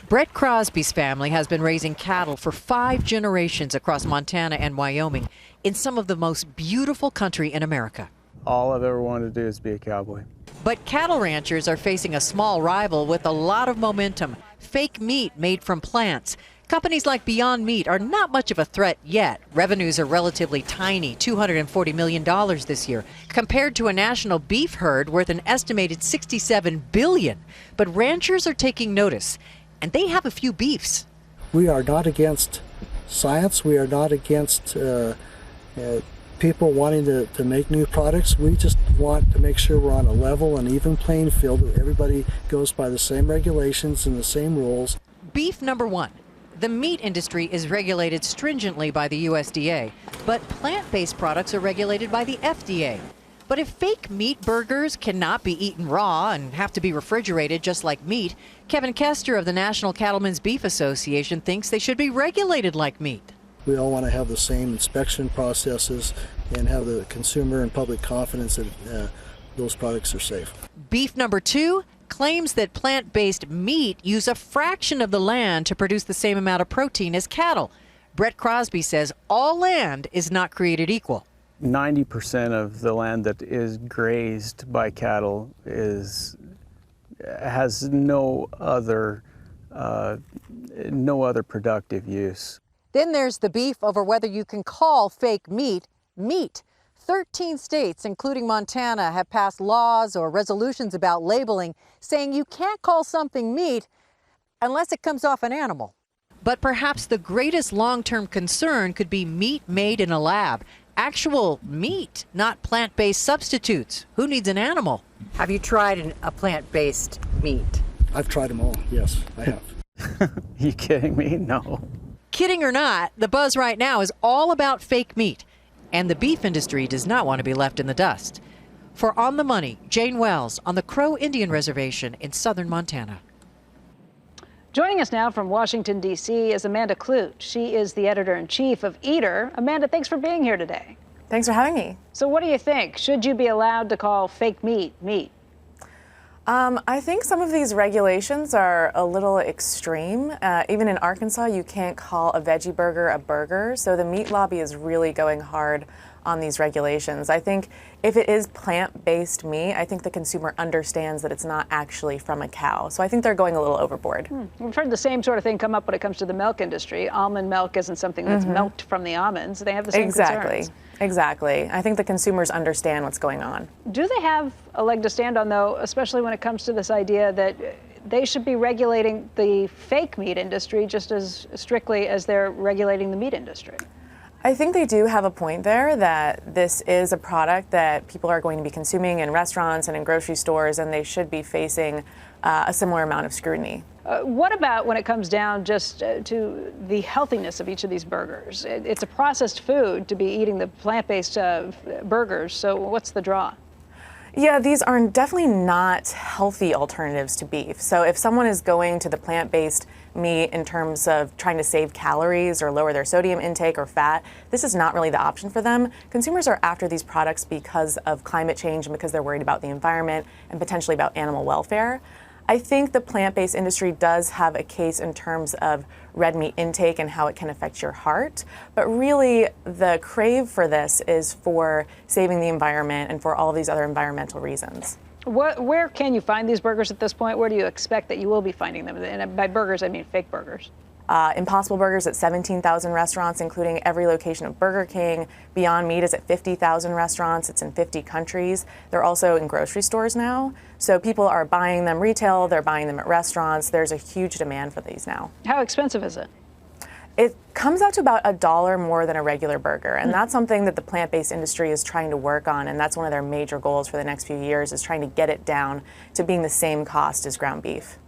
Brett Crosby's family has been raising cattle for 5 generations across Montana and Wyoming in some of the most beautiful country in America. All I've ever wanted to do is be a cowboy. But cattle ranchers are facing a small rival with a lot of momentum: fake meat made from plants. Companies like Beyond Meat are not much of a threat yet. Revenues are relatively tiny, $240 million this year, compared to a national beef herd worth an estimated $67 billion. But ranchers are taking notice, and they have a few beefs. We are not against science. We are not against people wanting to make new products. We just want to make sure we're on a level and even playing field, that everybody goes by the same regulations and the same rules. Beef number one. The meat industry is regulated stringently by the USDA, but plant-based products are regulated by the FDA. But if fake meat burgers cannot be eaten raw and have to be refrigerated just like meat, Kevin Kester of the National Cattlemen's Beef Association thinks they should be regulated like meat. We all want to have the same inspection processes and have the consumer and public confidence that those products are safe. Beef number two claims that plant-based meat use a fraction of the land to produce the same amount of protein as cattle. Brett Crosby says all land is not created equal. 90% of the land that is grazed by cattle has no other productive use. Then there's the beef over whether you can call fake meat meat. 13 states, including Montana, have passed laws or resolutions about labeling, saying you can't call something meat unless it comes off an animal. But perhaps the greatest long-term concern could be meat made in a lab. Actual meat, not plant-based substitutes. Who needs an animal? Have you tried a plant-based meat? I've tried them all, yes, I have. You kidding me? No. Kidding or not, the buzz right now is all about fake meat. And the beef industry does not want to be left in the dust. For On the Money, Jane Wells on the Crow Indian Reservation in southern Montana. Joining us now from Washington, D.C. is Amanda Kludt. She is the editor-in-chief of Eater. Amanda, thanks for being here today. Thanks for having me. So what do you think? Should you be allowed to call fake meat meat? I think some of these regulations are a little extreme. Even in Arkansas, you can't call a veggie burger a burger. So the meat lobby is really going hard on these regulations. I think if it is plant-based meat, I think the consumer understands that it's not actually from a cow. So I think they're going a little overboard. We've heard the same sort of thing come up when it comes to the milk industry. Almond milk isn't something that's milked from the almonds. They have the same concerns. Exactly. I think the consumers understand what's going on. Do they have a leg to stand on, though, especially when it comes to this idea that they should be regulating the fake meat industry just as strictly as they're regulating the meat industry? I think they do have a point there, that this is a product that people are going to be consuming in restaurants and in grocery stores, and they should be facing a similar amount of scrutiny. What about when it comes down just to the healthiness of each of these burgers? It's a processed food to be eating the plant-based burgers, so what's the draw? Yeah, these are definitely not healthy alternatives to beef. So if someone is going to the plant-based meat in terms of trying to save calories or lower their sodium intake or fat, this is not really the option for them. Consumers are after these products because of climate change and because they're worried about the environment and potentially about animal welfare. I think the plant-based industry does have a case in terms of red meat intake and how it can affect your heart, but really the crave for this is for saving the environment and for all of these other environmental reasons. Where can you find these burgers at this point? Where do you expect that you will be finding them? And by burgers, I mean fake burgers. Impossible Burgers at 17,000 restaurants, including every location of Burger King. Beyond Meat is at 50,000 restaurants. It's in 50 countries. They're also in grocery stores now. So people are buying them retail. They're buying them at restaurants. There's a huge demand for these now. How expensive is it? It comes out to about $1 more than a regular burger. And that's something that the plant-based industry is trying to work on. And that's one of their major goals for the next few years, is trying to get it down to being the same cost as ground beef.